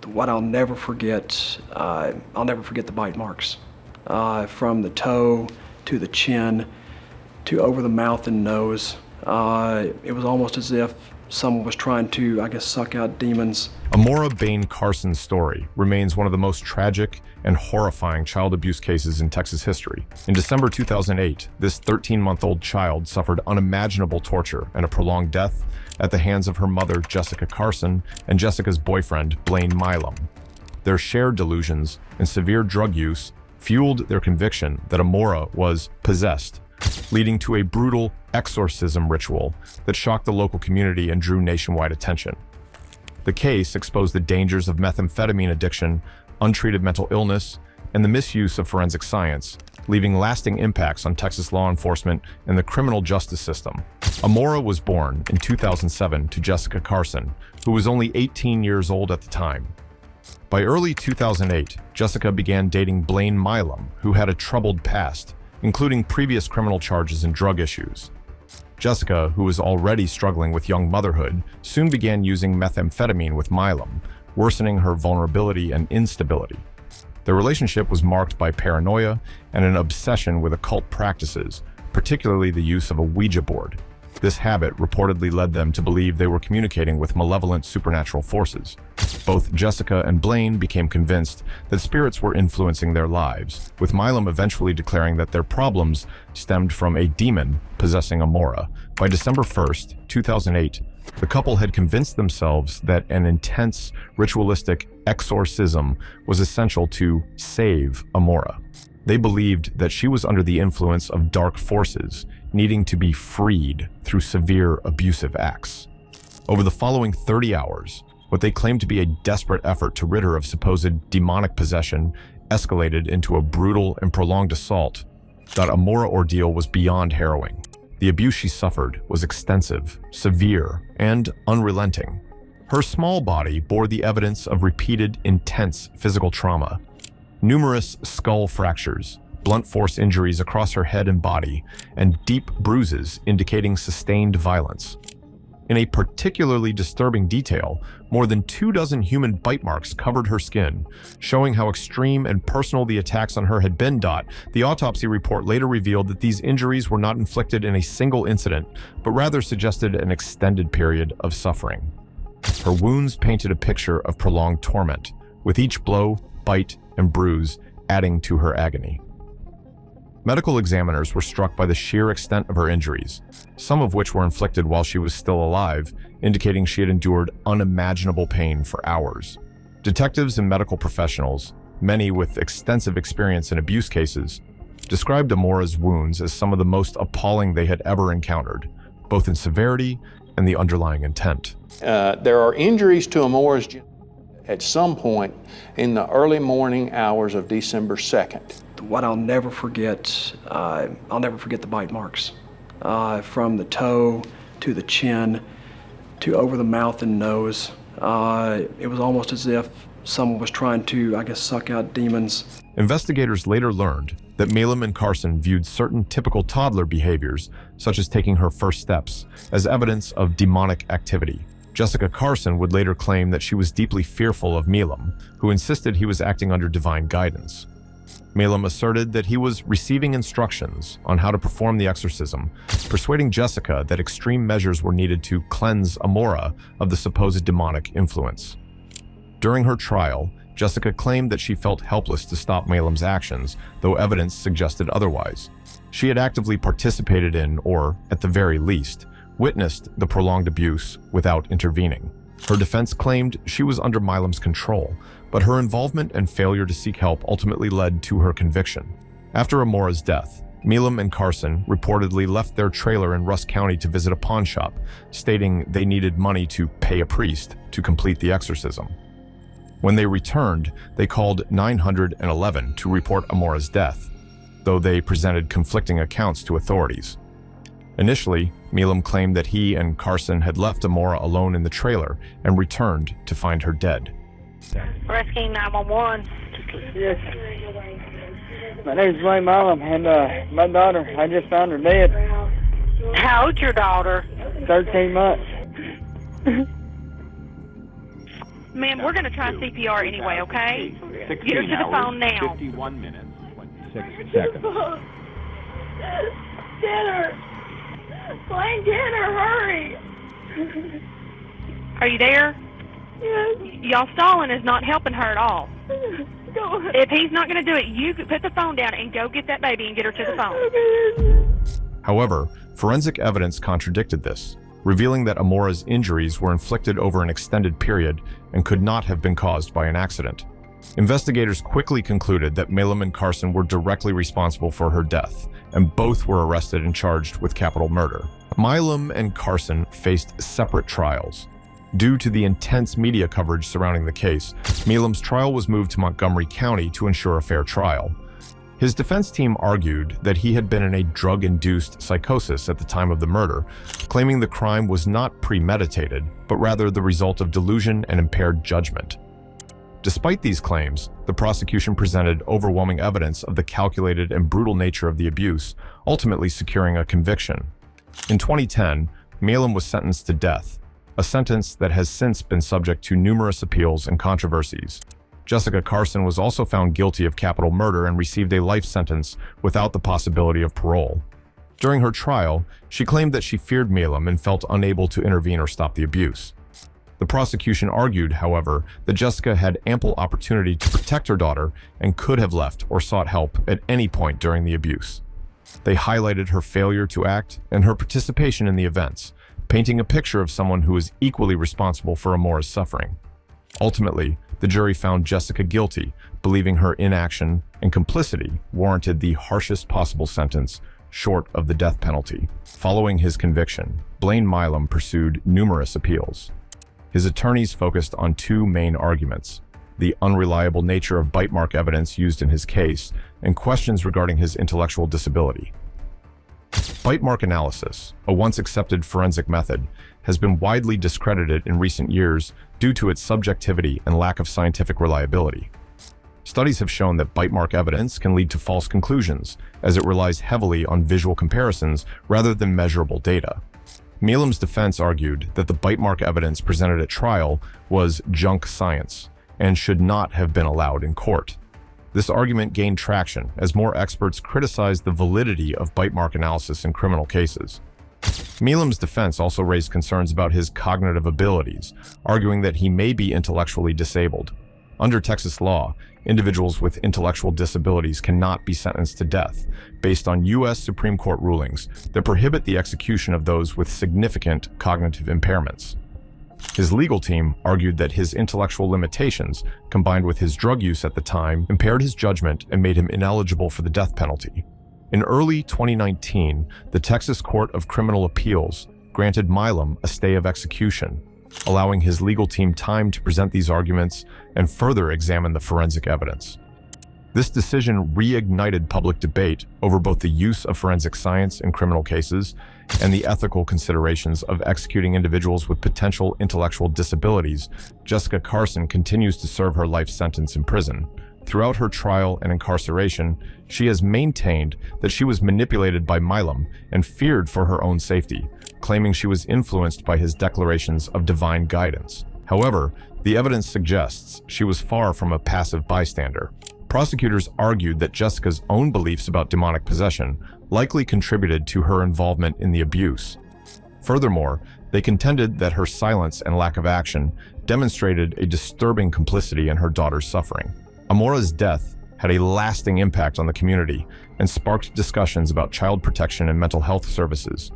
What I'll never forget the bite marks. From the toe to the chin to over the mouth and nose. It was almost as if someone was trying to, suck out demons. Amora Bain Carson's story remains one of the most tragic and horrifying child abuse cases in Texas history. In December 2008, this 13-month-old child suffered unimaginable torture and a prolonged death at the hands of her mother, Jessica Carson, and Jessica's boyfriend, Blaine Milam. Their shared delusions and severe drug use fueled their conviction that Amora was possessed, leading to a brutal exorcism ritual that shocked the local community and drew nationwide attention. The case exposed the dangers of methamphetamine addiction, untreated mental illness, and the misuse of forensic science, leaving lasting impacts on Texas law enforcement and the criminal justice system. Amora was born in 2007 to Jessica Carson, who was only 18 years old at the time. By early 2008, Jessica began dating Blaine Milam, who had a troubled past, including previous criminal charges and drug issues. Jessica, who was already struggling with young motherhood, soon began using methamphetamine with Milam, worsening her vulnerability and instability. Their relationship was marked by paranoia and an obsession with occult practices, particularly the use of a Ouija board. This habit reportedly led them to believe they were communicating with malevolent supernatural forces. Both Jessica and Blaine became convinced that spirits were influencing their lives, with Milam eventually declaring that their problems stemmed from a demon possessing Amora. By December 1st, 2008, the couple had convinced themselves that an intense, ritualistic exorcism was essential to save Amora. They believed that she was under the influence of dark forces, needing to be freed through severe abusive acts. Over the following 30 hours, what they claimed to be a desperate effort to rid her of supposed demonic possession escalated into a brutal and prolonged assault. That Amora ordeal was beyond harrowing. The abuse she suffered was extensive, severe, and unrelenting. Her small body bore the evidence of repeated, intense physical trauma. Numerous skull fractures, blunt force injuries across her head and body, and deep bruises indicating sustained violence. In a particularly disturbing detail, more than 24 human bite marks covered her skin, showing how extreme and personal the attacks on her had been. The autopsy report later revealed that these injuries were not inflicted in a single incident, but rather suggested an extended period of suffering. Her wounds painted a picture of prolonged torment, with each blow, bite, and bruise adding to her agony. Medical examiners were struck by the sheer extent of her injuries, some of which were inflicted while she was still alive, indicating she had endured unimaginable pain for hours. Detectives and medical professionals, many with extensive experience in abuse cases, described Amora's wounds as some of the most appalling they had ever encountered, both in severity and the underlying intent. There are injuries to Amora's at some point in the early morning hours of December 2nd. What I'll never forget the bite marks. From the toe to the chin to over the mouth and nose. It was almost as if someone was trying to, suck out demons. Investigators later learned that Milam and Carson viewed certain typical toddler behaviors, such as taking her first steps, as evidence of demonic activity. Jessica Carson would later claim that she was deeply fearful of Milam, who insisted he was acting under divine guidance. Milam asserted that he was receiving instructions on how to perform the exorcism, persuading Jessica that extreme measures were needed to cleanse Amora of the supposed demonic influence. During her trial, Jessica claimed that she felt helpless to stop Milam's actions, though evidence suggested otherwise. She had actively participated in, or at the very least, witnessed the prolonged abuse without intervening. Her defense claimed she was under Milam's control, but her involvement and failure to seek help ultimately led to her conviction. After Amora's death, Milam and Carson reportedly left their trailer in Rusk County to visit a pawn shop, stating they needed money to pay a priest to complete the exorcism. When they returned, they called 911 to report Amora's death, though they presented conflicting accounts to authorities. Initially, Milam claimed that he and Carson had left Amora alone in the trailer and returned to find her dead. Rescue 911. Yes. My name's Blaine Milam, and my daughter, I just found her dead. How old's your daughter? 13 months. Ma'am, we're going to try CPR anyway, okay? 16 Get her to the hours, phone now. 51 minutes, 26 seconds. Get her! Blaine, get her, hurry! Are you there? Yes. Y'all stalling is not helping her at all. Go ahead. If he's not going to do it, you put the phone down and go get that baby and get her to the phone. However, forensic evidence contradicted this, revealing that Amora's injuries were inflicted over an extended period and could not have been caused by an accident. Investigators quickly concluded that Milam and Carson were directly responsible for her death, and both were arrested and charged with capital murder. Milam and Carson faced separate trials. Due to the intense media coverage surrounding the case, Milam's trial was moved to Montgomery County to ensure a fair trial. His defense team argued that he had been in a drug-induced psychosis at the time of the murder, claiming the crime was not premeditated, but rather the result of delusion and impaired judgment. Despite these claims, the prosecution presented overwhelming evidence of the calculated and brutal nature of the abuse, ultimately securing a conviction. In 2010, Milam was sentenced to death, a sentence that has since been subject to numerous appeals and controversies. Jessica Carson was also found guilty of capital murder and received a life sentence without the possibility of parole. During her trial, she claimed that she feared Milam and felt unable to intervene or stop the abuse. The prosecution argued, however, that Jessica had ample opportunity to protect her daughter and could have left or sought help at any point during the abuse. They highlighted her failure to act and her participation in the events, painting a picture of someone who is equally responsible for Amora's suffering. Ultimately, the jury found Jessica guilty, believing her inaction and complicity warranted the harshest possible sentence, short of the death penalty. Following his conviction, Blaine Milam pursued numerous appeals. His attorneys focused on two main arguments: the unreliable nature of bite mark evidence used in his case, and questions regarding his intellectual disability. Bite mark analysis, a once accepted forensic method, has been widely discredited in recent years due to its subjectivity and lack of scientific reliability. Studies have shown that bite mark evidence can lead to false conclusions, as it relies heavily on visual comparisons rather than measurable data. Milam's defense argued that the bite mark evidence presented at trial was junk science and should not have been allowed in court. This argument gained traction as more experts criticized the validity of bite mark analysis in criminal cases. Milam's defense also raised concerns about his cognitive abilities, arguing that he may be intellectually disabled. Under Texas law, individuals with intellectual disabilities cannot be sentenced to death, based on U.S. Supreme Court rulings that prohibit the execution of those with significant cognitive impairments. His legal team argued that his intellectual limitations, combined with his drug use at the time, impaired his judgment and made him ineligible for the death penalty. In early 2019, the Texas Court of Criminal Appeals granted Milam a stay of execution, allowing his legal team time to present these arguments and further examine the forensic evidence. This decision reignited public debate over both the use of forensic science in criminal cases and the ethical considerations of executing individuals with potential intellectual disabilities. Jessica Carson continues to serve her life sentence in prison. Throughout her trial and incarceration, she has maintained that she was manipulated by Milam and feared for her own safety, claiming she was influenced by his declarations of divine guidance. However, the evidence suggests she was far from a passive bystander. Prosecutors argued that Jessica's own beliefs about demonic possession likely contributed to her involvement in the abuse. Furthermore, they contended that her silence and lack of action demonstrated a disturbing complicity in her daughter's suffering. Amora's death had a lasting impact on the community and sparked discussions about child protection and mental health services.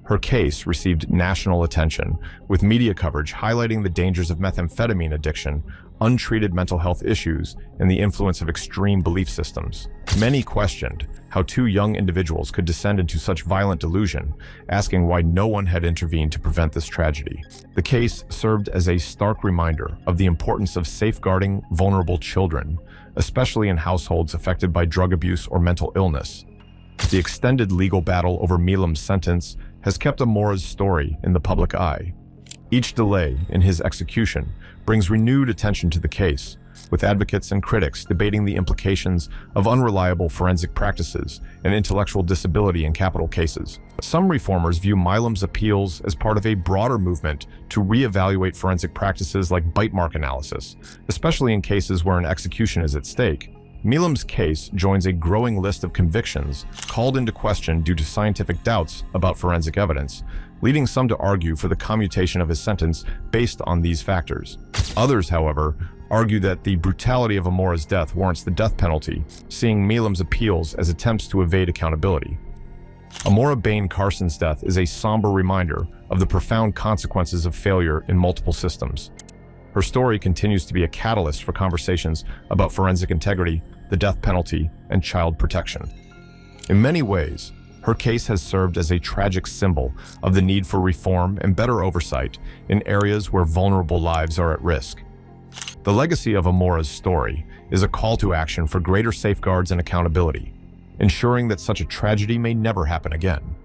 Her case received national attention, with media coverage highlighting the dangers of methamphetamine addiction, untreated mental health issues, and the influence of extreme belief systems. Many questioned how two young individuals could descend into such violent delusion, asking why no one had intervened to prevent this tragedy. The case served as a stark reminder of the importance of safeguarding vulnerable children, especially in households affected by drug abuse or mental illness. The extended legal battle over Milam's sentence has kept Amora's story in the public eye. Each delay in his execution brings renewed attention to the case, with advocates and critics debating the implications of unreliable forensic practices and intellectual disability in capital cases. Some reformers view Milam's appeals as part of a broader movement to reevaluate forensic practices like bite mark analysis, especially in cases where an execution is at stake. Milam's case joins a growing list of convictions called into question due to scientific doubts about forensic evidence, leading some to argue for the commutation of his sentence based on these factors. Others, however, argue that the brutality of Amora's death warrants the death penalty, seeing Milam's appeals as attempts to evade accountability. Amora Bain Carson's death is a somber reminder of the profound consequences of failure in multiple systems. Her story continues to be a catalyst for conversations about forensic integrity, the death penalty, and child protection. In many ways, her case has served as a tragic symbol of the need for reform and better oversight in areas where vulnerable lives are at risk. The legacy of Amora's story is a call to action for greater safeguards and accountability, ensuring that such a tragedy may never happen again.